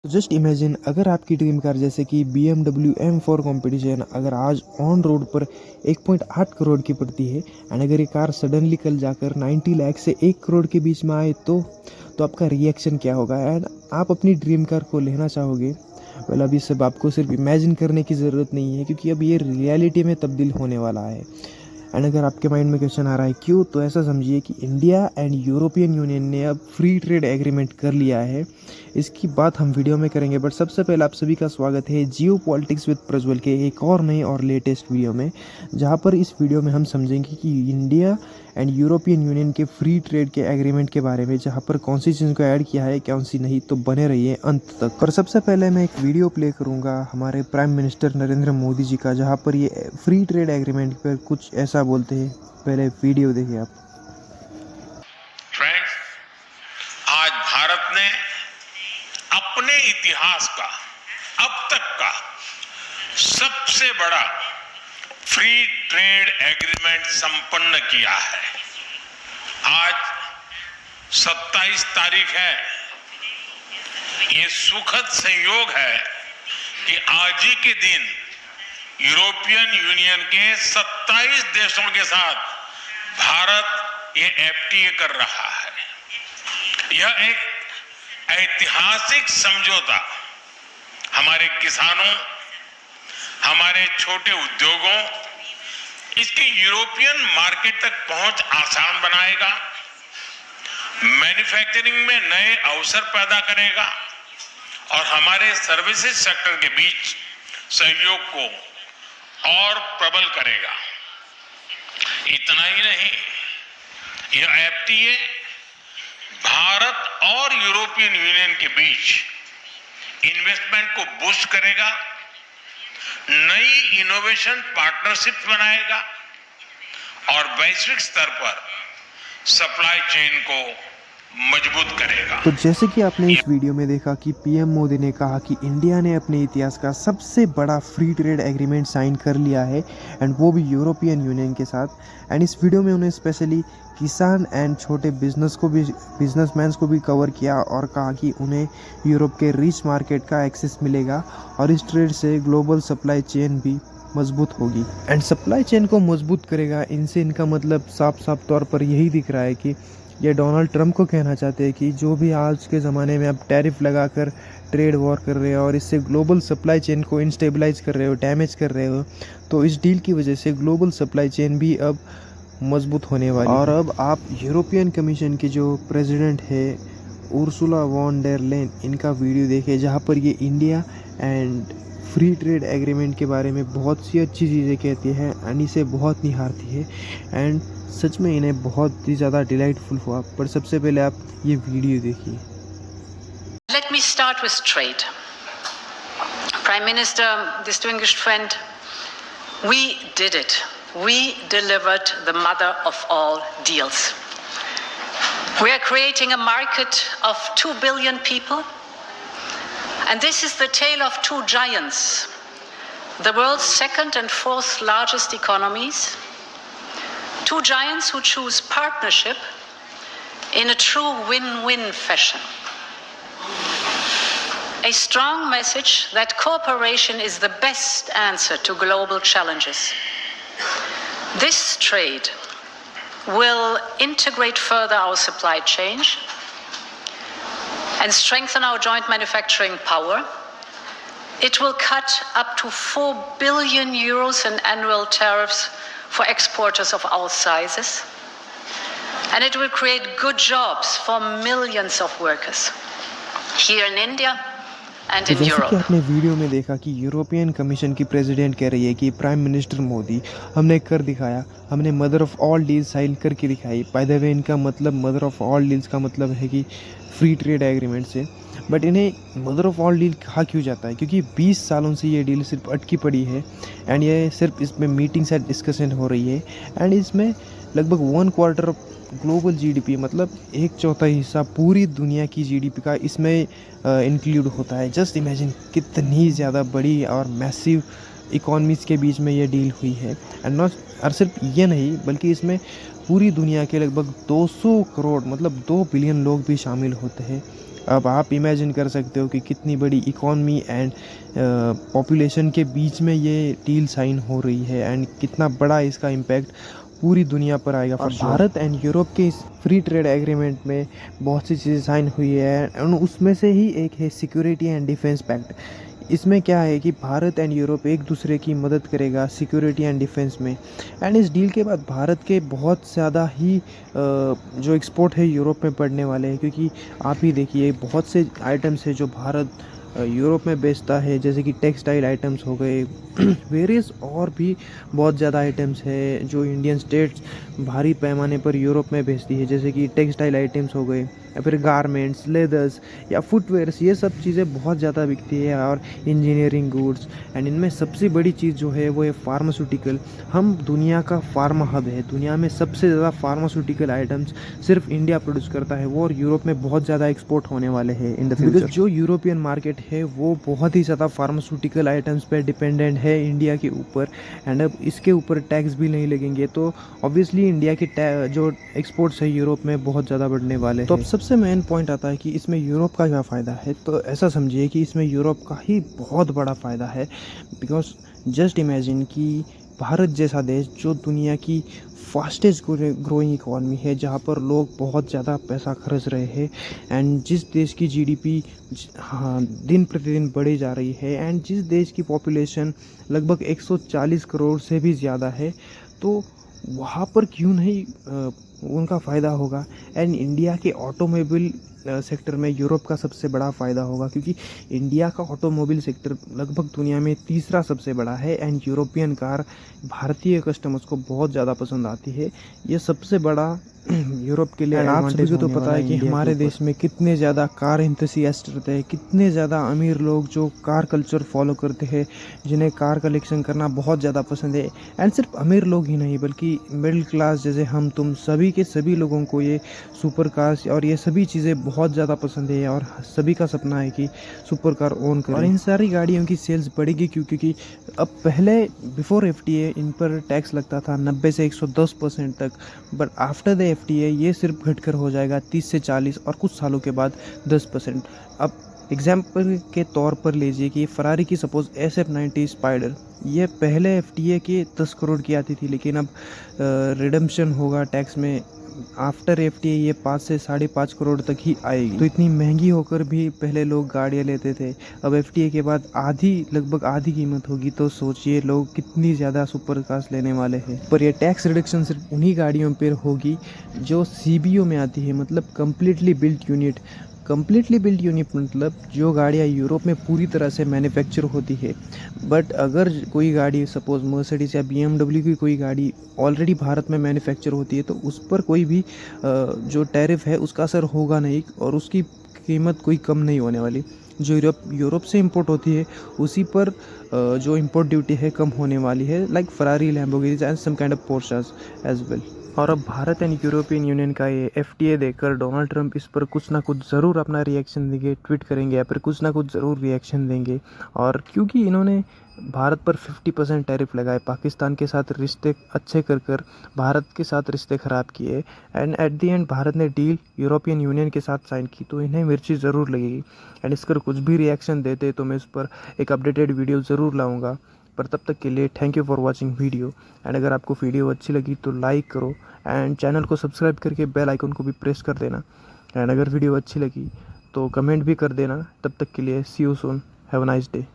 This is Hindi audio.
जस्ट इमेजिन अगर आपकी ड्रीम कार जैसे कि BMW M4 कॉम्पिटिशन अगर आज ऑन रोड पर 1.8 करोड़ की पड़ती है एंड अगर ये कार सडनली कल जाकर 90 लाख से 1 करोड़ के बीच में आए तो आपका रिएक्शन क्या होगा एंड आप अपनी ड्रीम कार को लेना चाहोगे? वेल अभी सब आपको सिर्फ इमेजिन करने की ज़रूरत नहीं है क्योंकि अब ये रियलिटी में तब्दील होने वाला है। एंड अगर आपके माइंड में क्वेश्चन आ रहा है क्यों, तो ऐसा समझिए कि इंडिया एंड यूरोपियन यूनियन ने अब फ्री ट्रेड एग्रीमेंट कर लिया है। इसकी बात हम वीडियो में करेंगे, बट सबसे पहले आप सभी का स्वागत है जियो पॉलिटिक्स विद प्रज्वल के एक और नए और लेटेस्ट वीडियो में, जहां पर इस वीडियो में हम समझेंगे कि इंडिया एंड यूरोपियन यूनियन के फ्री ट्रेड के एग्रीमेंट के बारे में, जहां पर कौन सी चीज़ को ऐड किया है कौन सी नहीं। तो बने रहिए अंत तक। और सबसे पहले मैं एक वीडियो प्ले करूंगा हमारे प्राइम मिनिस्टर नरेंद्र मोदी जी का, जहां पर ये फ्री ट्रेड एग्रीमेंट पर कुछ ऐसा बोलते हैं। पहले वीडियो देखिए आप। फ्रेंड्स, आज भारत ने अपने इतिहास का अब तक का सबसे बड़ा फ्री ट्रेड एग्रीमेंट संपन्न किया है। आज 27 तारीख है। ये सुखद संयोग है कि आज ही के दिन यूरोपियन यूनियन के 27 देशों के साथ भारत ये FTA कर रहा है। यह एक ऐतिहासिक समझौता हमारे किसानों, हमारे छोटे उद्योगों, इसकी यूरोपियन मार्केट तक पहुंच आसान बनाएगा, मैन्युफैक्चरिंग में नए अवसर पैदा करेगा और हमारे सर्विसेज सेक्टर के बीच सहयोग को और प्रबल करेगा। इतना ही नहीं, यह FTA भारत और यूरोपियन यूनियन के बीच इन्वेस्टमेंट को बूस्ट करेगा, नई इनोवेशन पार्टनरशिप बनाएगा और वैश्विक स्तर पर सप्लाई चेन को मजबूत करेगा। तो जैसे कि आपने इस वीडियो में देखा कि PM मोदी ने कहा कि इंडिया ने अपने इतिहास का सबसे बड़ा फ्री ट्रेड एग्रीमेंट साइन कर लिया है एंड वो भी यूरोपियन यूनियन के साथ। एंड इस वीडियो में उन्हें स्पेशली किसान एंड छोटे बिजनेसमैन को भी कवर किया और कहा कि उन्हें यूरोप के रिच मार्केट का एक्सेस मिलेगा और इस ट्रेड से ग्लोबल सप्लाई चेन भी मजबूत होगी एंड सप्लाई चेन को मजबूत करेगा। इनसे इनका मतलब साफ साफ तौर पर यही दिख रहा है कि ये डोनाल्ड ट्रंप को कहना चाहते हैं कि जो भी आज के ज़माने में आप टैरिफ लगाकर ट्रेड वॉर कर रहे हो और इससे ग्लोबल सप्लाई चेन को इनस्टेबलाइज कर रहे हो, डैमेज कर रहे हो, तो इस डील की वजह से ग्लोबल सप्लाई चेन भी अब मजबूत होने वाली है। और अब आप यूरोपियन कमीशन के जो प्रेसिडेंट है उर्सुला वॉन डेर लेन, इनका वीडियो देखें जहाँ पर ये India and free trade agreement के बारे में बहुत सी अच्छी चीज़ें कहती है एंड इसे बहुत निहारती है एंड सच में इन्हें बहुत ही ज़्यादा डिलाइटफुल हुआ। पर सबसे पहले आप ये वीडियो देखिए। Let me start with trade. Prime Minister, distinguished friend, we did it. We delivered the mother of all deals. We are creating a market of 2 billion people. And this is the tale of two giants, the world's second and fourth largest economies. Two giants who choose partnership in a true win-win fashion. A strong message that cooperation is the best answer to global challenges. This trade will integrate further our supply chain and strengthen our joint manufacturing power. It will cut up to 4 billion euros in annual tariffs for exporters of all sizes. And it will create good jobs for millions of workers here in India and in जैसे Europe. कि आपने वीडियो में देखा कि यूरोपियन कमीशन की प्रेसिडेंट कह रही है कि प्राइम मिनिस्टर मोदी, हमने कर दिखाया, हमने mother of all deals sign करके दिखाई। बाय द वे इनका मतलब मदर ऑफ ऑल डील्स का मतलब है कि फ्री ट्रेड एग्रीमेंट से, बट इन्हें मदर ऑफ ऑल डील कहा क्यों जाता है? क्योंकि 20 सालों से ये डील सिर्फ अटकी पड़ी है एंड ये सिर्फ इसमें मीटिंग्स एंड डिस्कशन हो रही है एंड इसमें लगभग 1/4 ऑफ ग्लोबल GDP मतलब 1/4 हिस्सा पूरी दुनिया की GDP का इसमें इंक्लूड होता है। जस्ट इमेजिन कितनी ज़्यादा बड़ी और मैसिव इकोनॉमीज़ के बीच में ये डील हुई है एंड नॉट और सिर्फ ये नहीं बल्कि इसमें पूरी दुनिया के लगभग 200 करोड़ मतलब 2 बिलियन लोग भी शामिल होते हैं अब आप इमेजिन कर सकते हो कि कितनी बड़ी इकॉनमी एंड पॉपुलेशन के बीच में ये डील साइन हो रही है एंड कितना बड़ा इसका इम्पैक्ट पूरी दुनिया पर आएगा। और भारत एंड यूरोप के इस फ्री ट्रेड एग्रीमेंट में बहुत सी चीज़ें साइन हुई है एंड उसमें से ही एक है सिक्योरिटी एंड डिफेंस पैक्ट। इसमें क्या है कि भारत एंड यूरोप एक दूसरे की मदद करेगा सिक्योरिटी एंड डिफेंस में। एंड इस डील के बाद भारत के बहुत ज़्यादा ही जो एक्सपोर्ट है यूरोप में पड़ने वाले हैं, क्योंकि आप ही देखिए बहुत से आइटम्स है जो भारत यूरोप में बेचता है, जैसे कि टेक्सटाइल आइटम्स हो गए, वेरियस और भी बहुत ज़्यादा आइटम्स है जो इंडियन स्टेट्स भारी पैमाने पर यूरोप में भेजती है, जैसे कि टेक्सटाइल आइटम्स हो गए या फिर गारमेंट्स, लेदर्स या फुटवेयर्स, ये सब चीज़ें बहुत ज़्यादा बिकती है। और इंजीनियरिंग गुड्स एंड इनमें सबसे बड़ी चीज़ जो है वो है फार्मास्यूटिकल। हम दुनिया का फार्मा हब है, दुनिया में सबसे ज़्यादा फार्मास्यूटिकल आइटम्स सिर्फ इंडिया प्रोड्यूस करता है वो, और यूरोप में बहुत ज़्यादा एक्सपोर्ट होने वाले हैं इन द फ्यूचर। जो यूरोपियन मार्केट है वो बहुत ही ज़्यादा फार्मास्यूटिकल आइटम्स पे डिपेंडेंट है इंडिया के ऊपर, एंड अब इसके ऊपर टैक्स भी नहीं लगेंगे, तो ऑब्वियसली इंडिया के जो एक्सपोर्ट्स है यूरोप में बहुत ज़्यादा बढ़ने वाले हैं। तो अब सबसे मेन पॉइंट आता है कि इसमें यूरोप का क्या फ़ायदा है। तो ऐसा समझिए कि इसमें यूरोप का ही बहुत बड़ा फ़ायदा है, बिकॉज जस्ट इमेजिन कि भारत जैसा देश जो दुनिया की फास्टेस्ट ग्रोइंग इकॉनमी है, जहाँ पर लोग बहुत ज़्यादा पैसा खर्च रहे हैं, एंड जिस देश की जीडीपी दिन प्रतिदिन बढ़ी जा रही है, एंड जिस देश की पॉपुलेशन लगभग 140 करोड़ से भी ज़्यादा है, तो वहाँ पर क्यों नहीं उनका फ़ायदा होगा। एंड इंडिया के ऑटोमोबाइल सेक्टर में यूरोप का सबसे बड़ा फ़ायदा होगा, क्योंकि इंडिया का ऑटोमोबाइल सेक्टर लगभग दुनिया में तीसरा सबसे बड़ा है, एंड यूरोपियन कार भारतीय कस्टमर्स को बहुत ज़्यादा पसंद आती है। ये सबसे बड़ा यूरोप के लिए आप सभी को तो पता है कि हमारे देश में कितने ज़्यादा कार एंथुसियास्ट रहते हैं, कितने ज़्यादा अमीर लोग जो कार कल्चर फॉलो करते हैं, जिन्हें कार कलेक्शन करना बहुत ज़्यादा पसंद है। एंड सिर्फ अमीर लोग ही नहीं बल्कि मिडिल क्लास जैसे हम तुम सभी के सभी लोगों को ये सुपर कार्स और ये सभी चीज़ें बहुत ज़्यादा पसंद है, और सभी का सपना है कि सुपर कार ओन करें। और इन सारी गाड़ियों की सेल्स बढ़ेगी क्योंकि अब पहले बिफोर FTA इन पर टैक्स लगता था 90 से 110% तक, बट आफ्टर द FTA ये सिर्फ घटकर हो जाएगा 30 से 40 और कुछ सालों के बाद 10%। अब एग्जाम्पल के तौर पर लीजिए कि फरारी की सपोज SF90 स्पाइडर, ये पहले FTA के 10 करोड़ की आती थी, लेकिन अब रिडम्पशन होगा टैक्स में, आफ्टर FTA ये 5 से 5.5 करोड़ तक ही आएगी। तो इतनी महंगी होकर भी पहले लोग गाड़ियाँ लेते थे, अब FTA के बाद लगभग आधी कीमत होगी, तो सोचिए लोग कितनी ज़्यादा सुपर कार्स लेने वाले हैं। पर ये टैक्स रिडक्शन सिर्फ उन्हीं गाड़ियों पर होगी जो CBO में आती है, मतलब completely built unit. Completely built unit मतलब जो गाड़ियाँ यूरोप में पूरी तरह से मैन्युफैक्चर होती है। बट अगर कोई गाड़ी सपोज मर्सिडीज या BMW की कोई गाड़ी ऑलरेडी भारत में मैन्युफैक्चर होती है, तो उस पर कोई भी जो टैरिफ है उसका असर होगा नहीं, और उसकी कीमत कोई कम नहीं होने वाली। जो यूरोप से इंपोर्ट होती है उसी पर जो इंपोर्ट ड्यूटी है कम होने वाली है, like Ferrari, Lamborghini and some kind of Porsches as well. और अब भारत एंड यूरोपियन यूनियन का ये FTA देखकर डोनाल्ड ट्रंप इस पर कुछ ना कुछ ज़रूर अपना रिएक्शन देंगे, ट्वीट करेंगे या फिर कुछ ना कुछ ज़रूर रिएक्शन देंगे। और क्योंकि इन्होंने भारत पर 50% टैरिफ लगाए, पाकिस्तान के साथ रिश्ते अच्छे कर भारत के साथ रिश्ते ख़राब किए, and at the and Bharat ने डील यूरोपियन यूनियन के साथ साइन की, तो इन्हें मिर्ची ज़रूर लगेगी। एंड इस पर कुछ भी रिएक्शन देते तो मैं इस पर एक अपडेटेड वीडियो ज़रूर लाऊँगा। पर तब तक के लिए thank you for watching video. And अगर आपको वीडियो अच्छी लगी तो लाइक करो, एंड चैनल को सब्सक्राइब करके बेल आइकन को भी प्रेस कर देना। एंड अगर वीडियो अच्छी लगी तो कमेंट भी कर देना। तब तक के लिए see you soon, have a nice day.